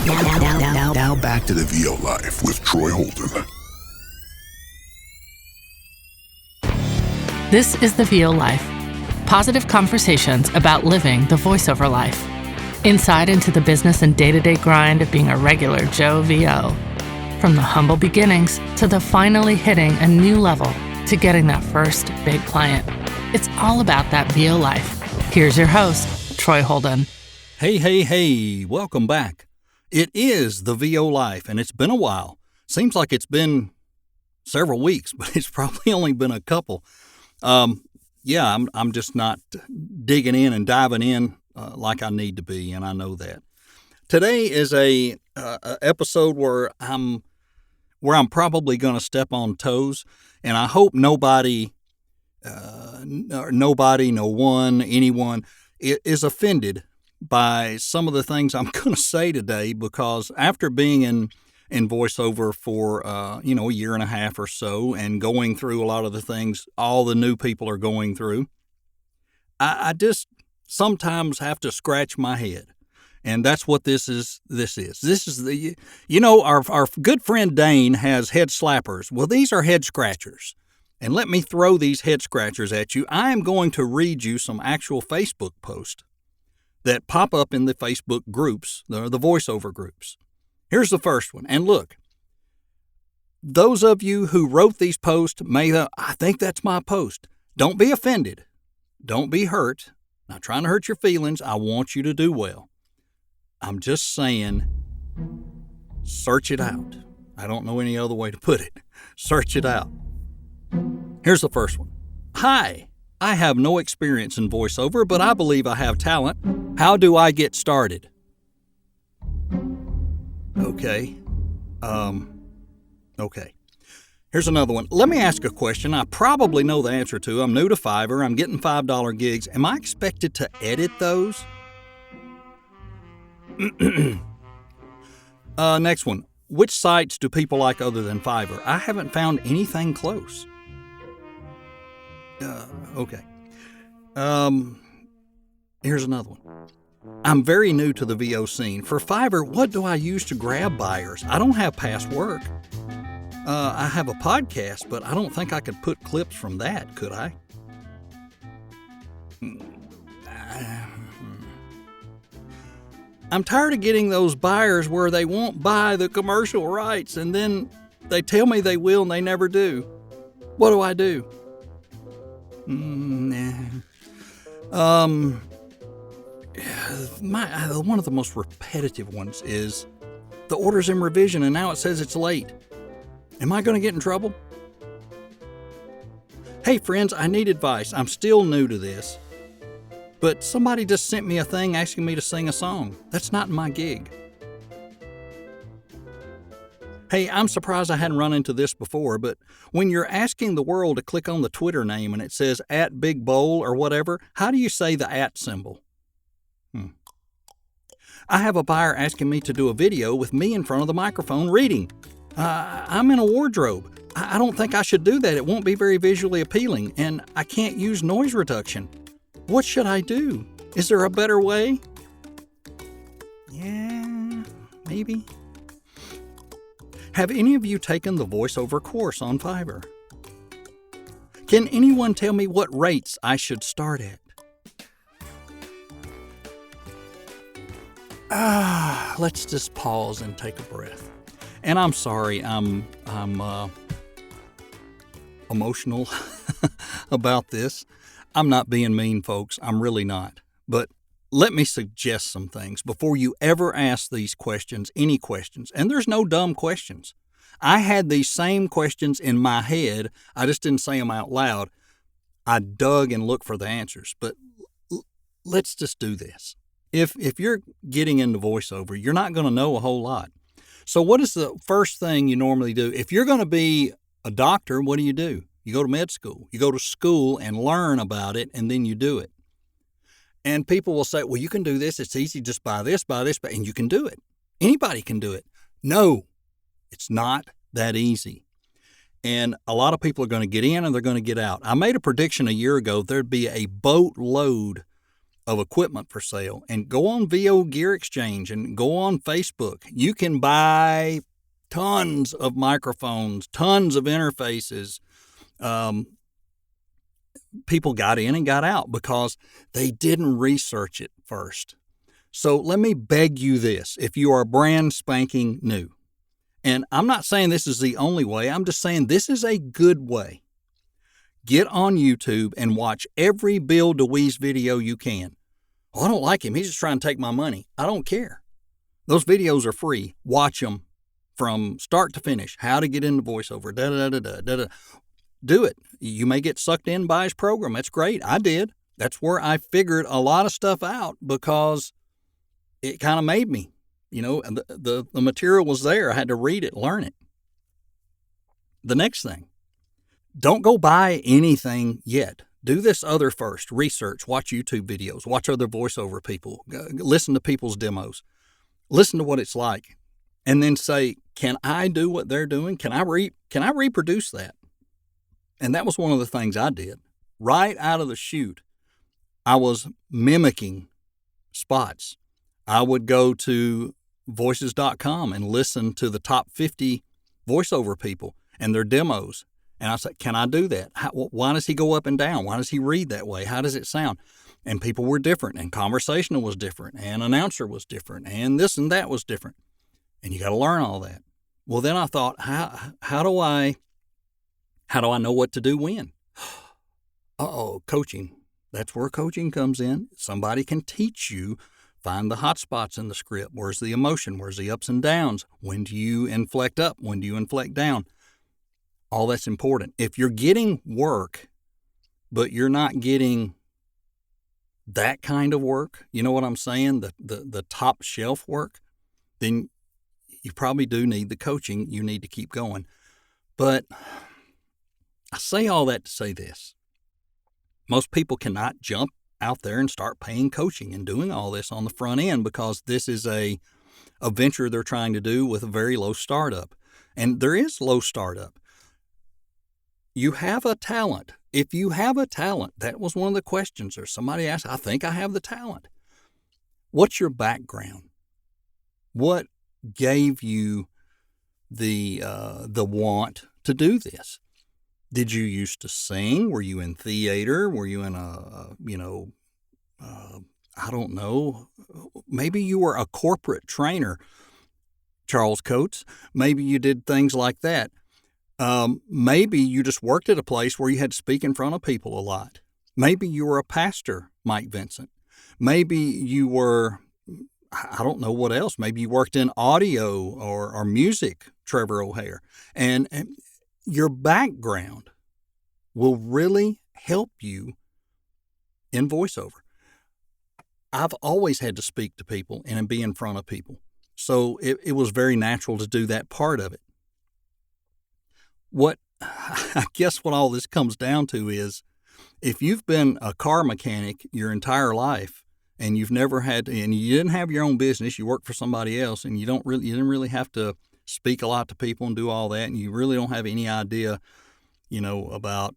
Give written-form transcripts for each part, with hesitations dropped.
Now back to the VO Life with Troy Holden. This is the VO Life. Positive conversations about living the voiceover life. Insight into the business and day-to-day grind of being a regular Joe VO. From the humble beginnings to the finally hitting a new level to getting that first big client. It's all about that VO life. Here's your host, Troy Holden. Hey, welcome back. It is the VO Life, and it's been a while. Seems like it's been several weeks, but it's probably only been a couple. I'm just not digging in and diving in like I need to be, and I know that. Today is a episode where I'm probably going to step on toes, and I hope anyone is offended by some of the things I'm going to say today, because after being in voiceover for a year and a half or so, and going through a lot of the things all the new people are going through, I just sometimes have to scratch my head. And that's what this is. This is our good friend Dane has head slappers. Well, these are head scratchers. And let me throw these head scratchers at you. I am going to read you some actual Facebook posts that pop up in the Facebook groups, the voiceover groups. Here's the first one. And look, those of you who wrote these posts I think that's my post. Don't be offended. Don't be hurt. Not trying to hurt your feelings. I want you to do well. I'm just saying, search it out. I don't know any other way to put it. Search it out. Here's the first one. Hi, I have no experience in voiceover, but I believe I have talent. How do I get started? Okay. Okay. Here's another one. Let me ask a question I probably know the answer to. I'm new to Fiverr. I'm getting $5 gigs. Am I expected to edit those? Next one. Which sites do people like other than Fiverr? I haven't found anything close. Okay. Here's another one. I'm very new to the VO scene. For Fiverr, what do I use to grab buyers? I don't have past work. I have a podcast, but I don't think I could put clips from that, could I? I'm tired of getting those buyers where they won't buy the commercial rights, and then they tell me they will and they never do. What do I do? One of the most repetitive ones is the order's in revision and now it says it's late. Am I going to get in trouble? Hey friends, I need advice. I'm still new to this, but somebody just sent me a thing asking me to sing a song. That's not my gig. Hey, I'm surprised I hadn't run into this before, but when you're asking the world to click on the Twitter name and it says @BigBowl or whatever, how do you say the @ symbol? I have a buyer asking me to do a video with me in front of the microphone reading. I'm in a wardrobe. I don't think I should do that. It won't be very visually appealing, and I can't use noise reduction. What should I do? Is there a better way? Yeah, maybe. Have any of you taken the voiceover course on Fiverr? Can anyone tell me what rates I should start at? Let's just pause and take a breath. And I'm sorry, I'm emotional about this. I'm not being mean, folks. I'm really not. But let me suggest some things before you ever ask these questions, any questions. And there's no dumb questions. I had these same questions in my head. I just didn't say them out loud. I dug and looked for the answers. But let's just do this. If you're getting into voiceover, you're not going to know a whole lot. So what is the first thing you normally do? If you're going to be a doctor, what do? You go to med school. You go to school and learn about it, and then you do it. And people will say, well, you can do this. It's easy. Just buy this, and you can do it. Anybody can do it. No, it's not that easy. And a lot of people are going to get in and they're going to get out. I made a prediction a year ago there'd be a boatload of equipment for sale, and go on VO Gear Exchange and go on Facebook. You can buy tons of microphones, tons of interfaces. People got in and got out because they didn't research it first. So let me beg you this, if you are brand spanking new, and I'm not saying this is the only way, I'm just saying this is a good way. Get on YouTube and watch every Bill DeWeese video you can. Oh, I don't like him. He's just trying to take my money. I don't care. Those videos are free. Watch them from start to finish. How to get into voiceover. Da-da-da-da-da-da. Do it. You may get sucked in by his program. That's great. I did. That's where I figured a lot of stuff out because it kind of made me. The material was there. I had to read it, learn it. The next thing. Don't go buy anything yet. Do this other first. Research, watch YouTube videos, watch other voiceover people, listen to people's demos, listen to what it's like, and then say, can I do what they're doing? Can I reproduce that? And that was one of the things I did. Right out of the chute, I was mimicking spots. I would go to voices.com and listen to the top 50 voiceover people and their demos. And I said, can I do that? Why does he go up and down? Why does he read that way? How does it sound? And people were different, and conversational was different, and announcer was different, and this and that was different. And you got to learn all that. Well, then I thought, how do I know what to do when? Coaching. That's where coaching comes in. Somebody can teach you, find the hot spots in the script. Where's the emotion? Where's the ups and downs? When do you inflect up? When do you inflect down? All that's important. If you're getting work, but you're not getting that kind of work, you know what I'm saying? The top shelf work, then you probably do need the coaching. You need to keep going. But I say all that to say this. Most people cannot jump out there and start paying coaching and doing all this on the front end because this is a venture they're trying to do with a very low startup. And there is low startup. You have a talent. If you have a talent, that was one of the questions. Or somebody asked, I think I have the talent. What's your background? What gave you the want to do this? Did you used to sing? Were you in theater? Were you in I don't know. Maybe you were a corporate trainer, Charles Coates. Maybe you did things like that. Maybe you just worked at a place where you had to speak in front of people a lot. Maybe you were a pastor, Mike Vincent. Maybe you were, I don't know what else. Maybe you worked in audio or music, Trevor O'Hare. And your background will really help you in voiceover. I've always had to speak to people and be in front of people. So it was very natural to do that part of it. I guess what all this comes down to is if you've been a car mechanic your entire life and you've never had to, and you didn't have your own business, you work for somebody else and you didn't really have to speak a lot to people and do all that, and you really don't have any idea, about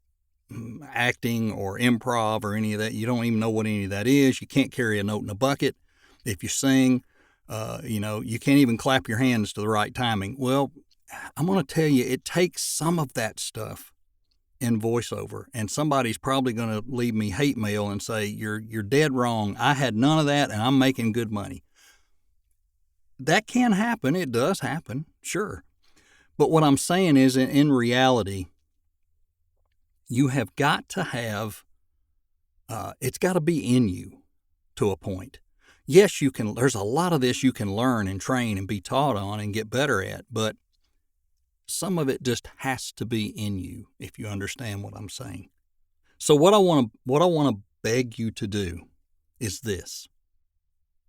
acting or improv or any of that. You don't even know what any of that is. You can't carry a note in a bucket. If you sing, you can't even clap your hands to the right timing. Well, I'm going to tell you, it takes some of that stuff in voiceover, and somebody's probably going to leave me hate mail and say, you're dead wrong. I had none of that, and I'm making good money. That can happen. It does happen, sure. But what I'm saying is, in reality, you have got to have, it's got to be in you to a point. Yes, you can. There's a lot of this you can learn and train and be taught on and get better at, but some of it just has to be in you, if you understand what I'm saying. So what I want to beg you to do is this.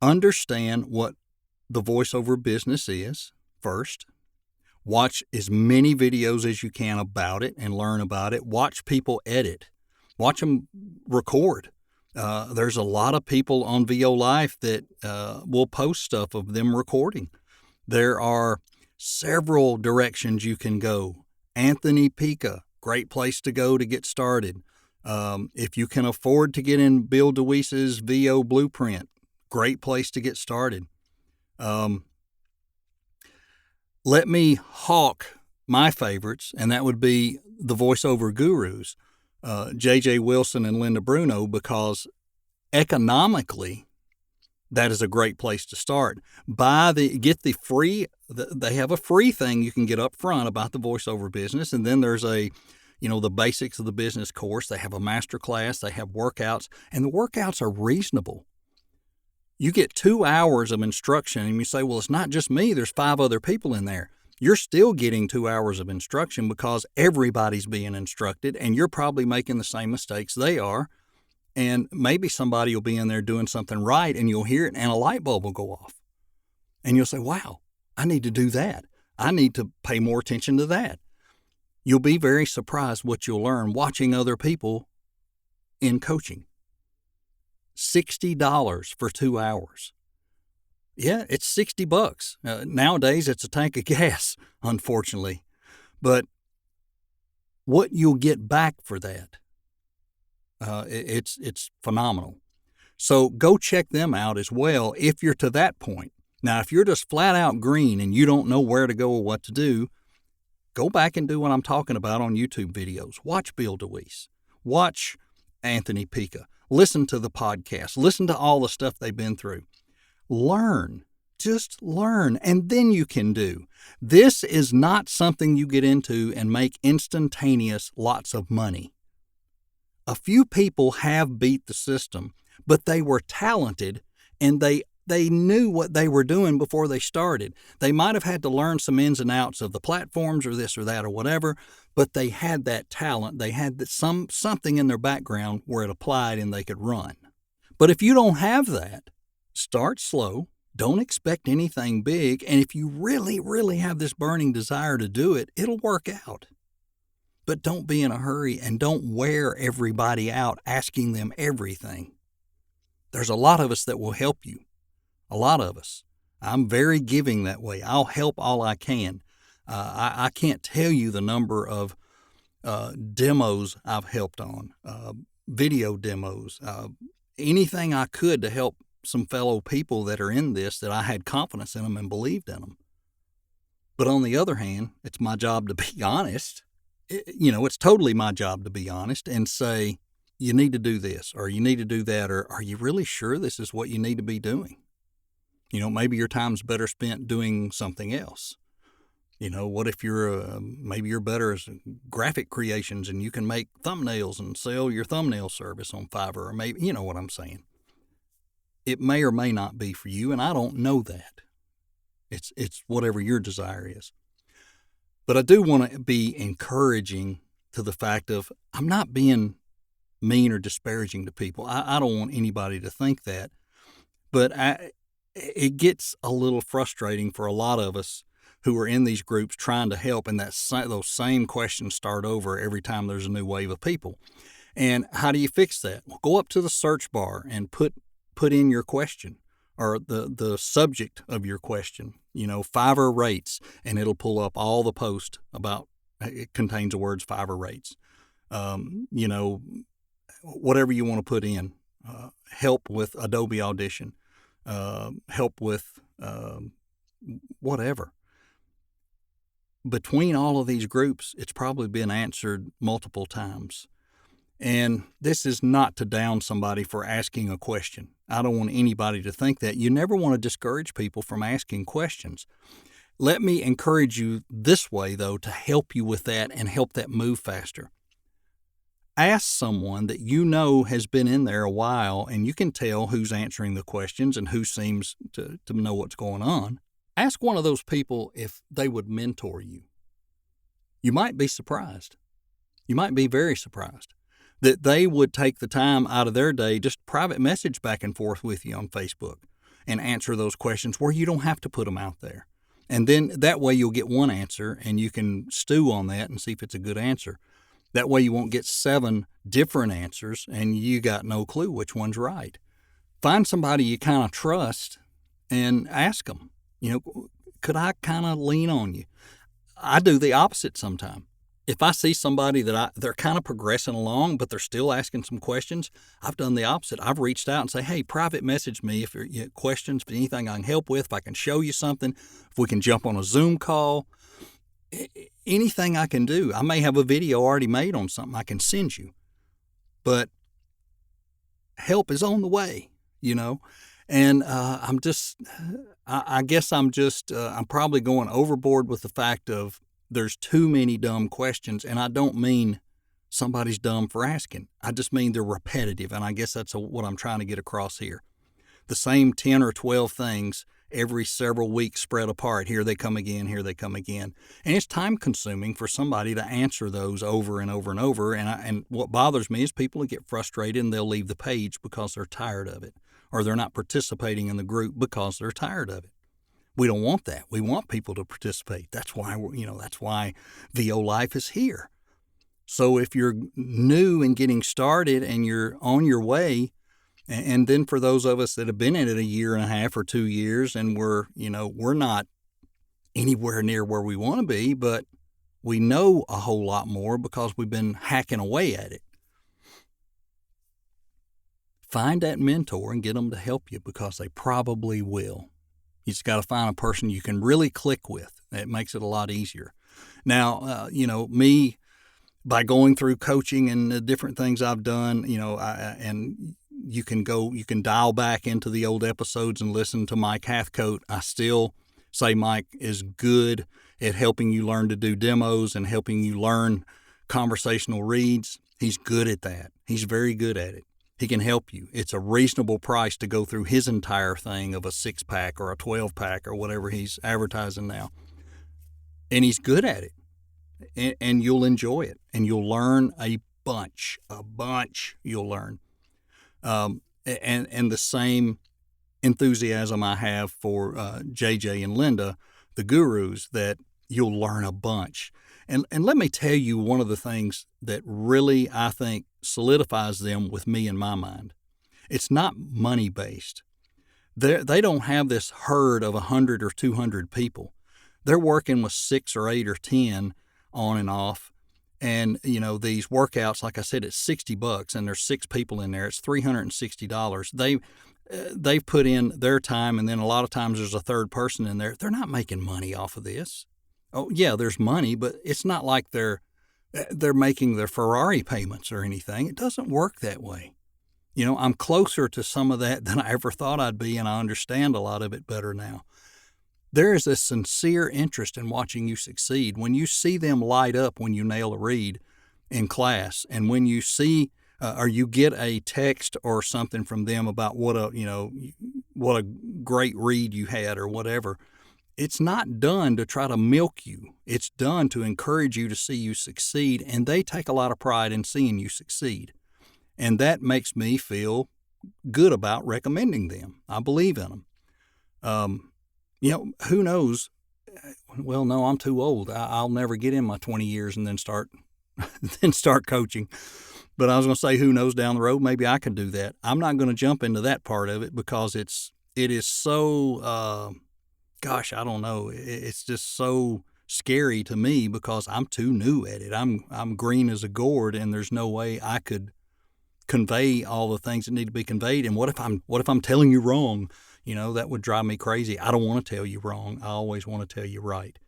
Understand what the voiceover business is first. Watch as many videos as you can about it and learn about it. Watch people edit. Watch them record. There's a lot of people on VO Life that will post stuff of them recording. There are several directions you can go. Anthony Pica, great place to go to get started. If you can afford to get in Bill DeWeese's VO Blueprint, great place to get started. Let me hawk my favorites, and that would be the voiceover gurus, J.J. Wilson and Linda Bruno, because economically, that is a great place to start. Get the free. They have a free thing you can get up front about the voiceover business, and then there's the basics of the business course. They have a master class. They have workouts, and the workouts are reasonable. You get 2 hours of instruction, and you say, well, it's not just me. There's 5 other people in there. You're still getting 2 hours of instruction because everybody's being instructed, and you're probably making the same mistakes they are. And maybe somebody will be in there doing something right, and you'll hear it, and a light bulb will go off. And you'll say, wow, I need to do that. I need to pay more attention to that. You'll be very surprised what you'll learn watching other people in coaching. $60 for 2 hours. Yeah, it's $60. Nowadays, it's a tank of gas, unfortunately. But what you'll get back for that, it's phenomenal. So go check them out as well if you're to that point. Now, if you're just flat out green and you don't know where to go or what to do, go back and do what I'm talking about on YouTube videos. Watch Bill DeWeese. Watch Anthony Pica. Listen to the podcast. Listen to all the stuff they've been through. Learn. Just learn, and then you can do. This is not something you get into and make instantaneous lots of money. A few people have beat the system, but they were talented, and they knew what they were doing before they started. They might have had to learn some ins and outs of the platforms or this or that or whatever, but they had that talent. They had something in their background where it applied and they could run. But if you don't have that, start slow. Don't expect anything big. And if you really, really have this burning desire to do it, it'll work out. But don't be in a hurry and don't wear everybody out asking them everything. There's a lot of us that will help you. A lot of us. I'm very giving that way. I'll help all I can. I can't tell you the number of demos I've helped on, video demos, anything I could to help some fellow people that are in this that I had confidence in them and believed in them. But on the other hand, it's my job to be honest. It's totally my job to be honest and say, you need to do this or you need to do that, or are you really sure this is what you need to be doing? Maybe your time's better spent doing something else. What if maybe you're better as graphic creations and you can make thumbnails and sell your thumbnail service on Fiverr, or maybe, you know what I'm saying. It may or may not be for you, and I don't know that. It's whatever your desire is. But I do want to be encouraging to the fact of I'm not being mean or disparaging to people. I don't want anybody to think that. But it gets a little frustrating for a lot of us who are in these groups trying to help, and those same questions start over every time there's a new wave of people. And how do you fix that? Well, go up to the search bar and put in your question or the subject of your question, Fiverr rates, and it'll pull up all the posts about, it contains the words Fiverr rates. Whatever you want to put in, help with Adobe Audition, help with whatever. Between all of these groups, it's probably been answered multiple times. And this is not to down somebody for asking a question. I don't want anybody to think that. You never want to discourage people from asking questions. Let me encourage you this way, though, to help you with that and help that move faster. Ask someone that you know has been in there a while, and you can tell who's answering the questions and who seems to know what's going on. Ask one of those people if they would mentor you. You might be surprised. You might be very surprised that they would take the time out of their day, just private message back and forth with you on Facebook and answer those questions where you don't have to put them out there. And then that way you'll get one answer and you can stew on that and see if it's a good answer. That way you won't get 7 different answers and you got no clue which one's right. Find somebody you kind of trust and ask them, could I kind of lean on you? I do the opposite sometimes. if I see somebody that they're kind of progressing along, but they're still asking some questions, I've done the opposite. I've reached out and say, hey, private message me if you have questions, if anything I can help with, if I can show you something, if we can jump on a Zoom call, anything I can do. I may have a video already made on something I can send you, but help is on the way, And I'm probably going overboard with the fact of there's too many dumb questions, and I don't mean somebody's dumb for asking. I just mean they're repetitive, and I guess that's what I'm trying to get across here. The same 10 or 12 things every several weeks spread apart. Here they come again, here they come again. And it's time consuming for somebody to answer those over and over and over. And what bothers me is people who get frustrated and they'll leave the page because they're tired of it, or they're not participating in the group because they're tired of it. We don't want that. We want people to participate. That's why that's why VO Life is here. So if you're new and getting started and you're on your way, and then for those of us that have been in it a year and a half or 2 years, and we're not anywhere near where we want to be, but we know a whole lot more because we've been hacking away at it. Find that mentor and get them to help you, because they probably will. You just got to find a person you can really click with. It makes it a lot easier. Now, me, by going through coaching and the different things I've done, and you can dial back into the old episodes and listen to Mike Hathcote. I still say Mike is good at helping you learn to do demos and helping you learn conversational reads. He's good at that. He's very good at it. He can help you. It's a reasonable price to go through his entire thing of a 6-pack or a 12-pack or whatever he's advertising now. And he's good at it. And you'll enjoy it. And you'll learn a bunch you'll learn. And the same enthusiasm I have for JJ and Linda, the gurus, that you'll learn a bunch. And let me tell you one of the things that really, I think, solidifies them with me in my mind. It's not money-based. They don't have this herd of 100 or 200 people. They're working with 6 or 8 or 10 on and off. And, these workouts, like I said, it's $60 and there's 6 people in there. It's $360. They've put in their time, and then a lot of times there's a third person in there. They're not making money off of this. Oh, yeah, there's money, but it's not like they're making their Ferrari payments or anything. It doesn't work that way. I'm closer to some of that than I ever thought I'd be, and I understand a lot of it better now. There is a sincere interest in watching you succeed. When you see them light up when you nail a read in class, and when you see or you get a text or something from them about what a great read you had or whatever, it's not done to try to milk you. It's done to encourage you to see you succeed, and they take a lot of pride in seeing you succeed. And that makes me feel good about recommending them. I believe in them. Who knows? Well, no, I'm too old. I'll never get in my 20 years and then start coaching. But I was going to say, who knows down the road? Maybe I can do that. I'm not going to jump into that part of it because it is so, I don't know. It's just so scary to me because I'm too new at it. I'm green as a gourd, and there's no way I could convey all the things that need to be conveyed. And what if I'm telling you wrong? That would drive me crazy. I don't want to tell you wrong. I always want to tell you right.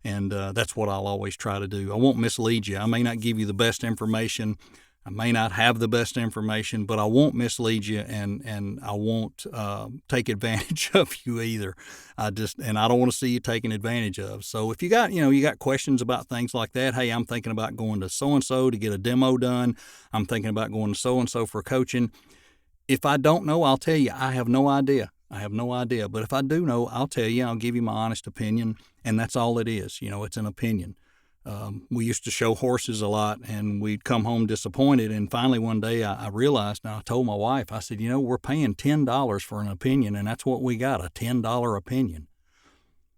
And that's what I'll always try to do. I won't mislead you. I may not give you the best information. I may not have the best information, but I won't mislead you, and I won't take advantage of you either. I don't want to see you taken advantage of. So if you got questions about things like that, hey, I'm thinking about going to so-and-so to get a demo done. I'm thinking about going to so-and-so for coaching. If I don't know, I'll tell you. I have no idea. But if I do know, I'll tell you. I'll give you my honest opinion, and that's all it is. It's an opinion. We used to show horses a lot, and we'd come home disappointed. And finally one day I realized, and I told my wife, I said, we're paying $10 for an opinion, and that's what we got, a $10 opinion.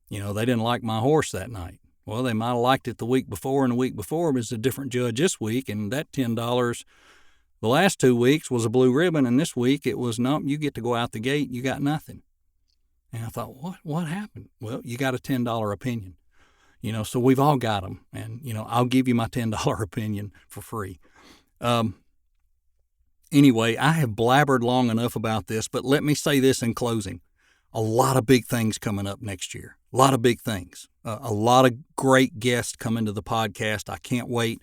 They didn't like my horse that night. Well, they might have liked it the week before, and the week before it was a different judge this week, and that $10, the last 2 weeks was a blue ribbon, and this week it was, no, you get to go out the gate, you got nothing. And I thought, what happened? Well, you got a $10 opinion. So we've all got them. And, I'll give you my $10 opinion for free. Anyway, I have blabbered long enough about this, but let me say this in closing. A lot of big things coming up next year. A lot of big things. A lot of great guests coming to the podcast. I can't wait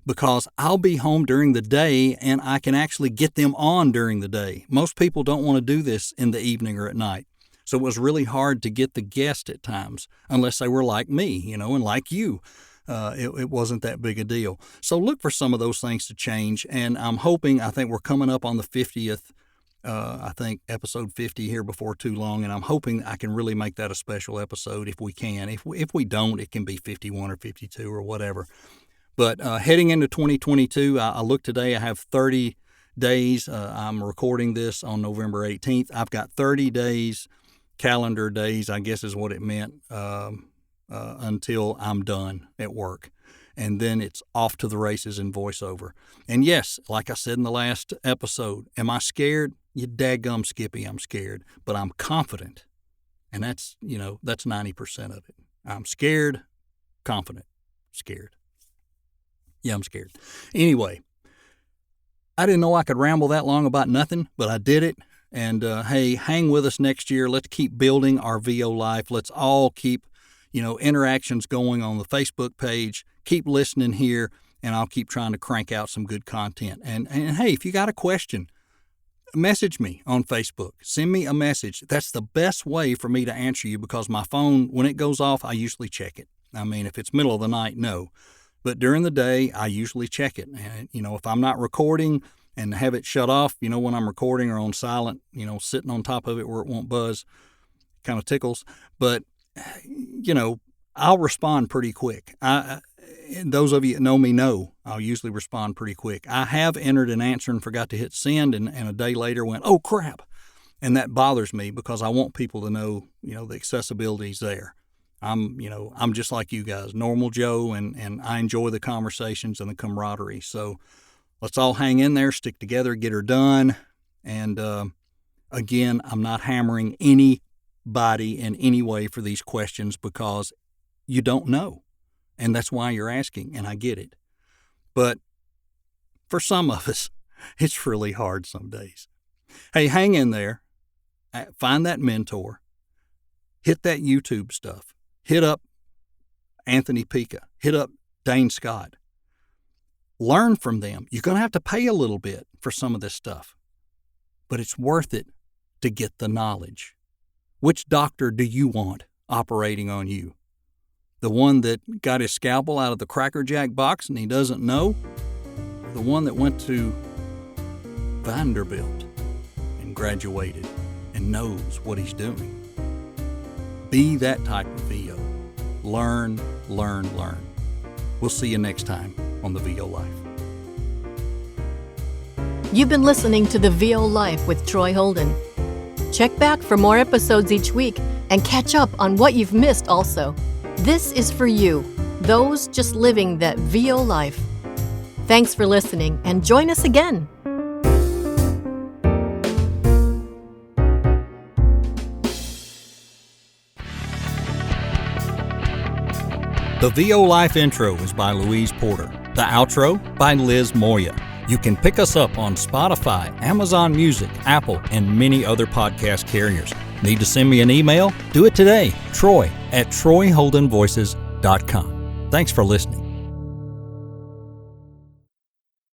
because I'll be home during the day and I can actually get them on during the day. Most people don't want to do this in the evening or at night. So it was really hard to get the guest at times, unless they were like me, and like you. It wasn't that big a deal. So look for some of those things to change. And I think we're coming up on the 50th, episode 50 here before too long. And I'm hoping I can really make that a special episode if we can. If we don't, it can be 51 or 52 or whatever. But heading into 2022, I looked today, I have 30 days. I'm recording this on November 18th. I've got 30 days, calendar days, I guess is what it meant, until I'm done at work. And then it's off to the races in voiceover. And yes, like I said in the last episode, am I scared? You daggum Skippy, I'm scared. But I'm confident. And that's 90% of it. I'm scared, confident, scared. Yeah, I'm scared. Anyway, I didn't know I could ramble that long about nothing, but I did it. And hey, hang with us next year. Let's keep building our VO life. Let's all keep, interactions going on the Facebook page. Keep listening here, and I'll keep trying to crank out some good content. And hey, if you got a question, message me on Facebook. Send me a message. That's the best way for me to answer you because my phone, when it goes off, I usually check it. I mean, if it's middle of the night, no. But during the day, I usually check it. And, if I'm not recording and have it shut off, when I'm recording or on silent, sitting on top of it where it won't buzz, kind of tickles. But, I'll respond pretty quick. Those of you that know me know I'll usually respond pretty quick. I have entered an answer and forgot to hit send and a day later went, oh, crap. And that bothers me because I want people to know, the accessibility is there. I'm just like you guys, normal Joe, and I enjoy the conversations and the camaraderie. So let's all hang in there, stick together, get her done. And again, I'm not hammering anybody in any way for these questions because you don't know. And that's why you're asking, and I get it. But for some of us, it's really hard some days. Hey, hang in there. Find that mentor. Hit that YouTube stuff. Hit up Anthony Pica. Hit up Dane Scott. Learn from them. You're going to have to pay a little bit for some of this stuff, but it's worth it to get the knowledge. Which doctor do you want operating on you? The one that got his scalpel out of the Cracker Jack box and he doesn't know? Or the one that went to Vanderbilt and graduated and knows what he's doing? Be that type of VO. Learn, learn, learn. We'll see you next time on The VO Life. You've been listening to The VO Life with Troy Holden. Check back for more episodes each week and catch up on what you've missed also. This is for you, those just living that VO life. Thanks for listening and join us again. The VO Life intro is by Louise Porter. The outro by Liz Moya. You can pick us up on Spotify, Amazon Music, Apple, and many other podcast carriers. Need to send me an email? Do it today. Troy@TroyHoldenVoices.com. Thanks for listening.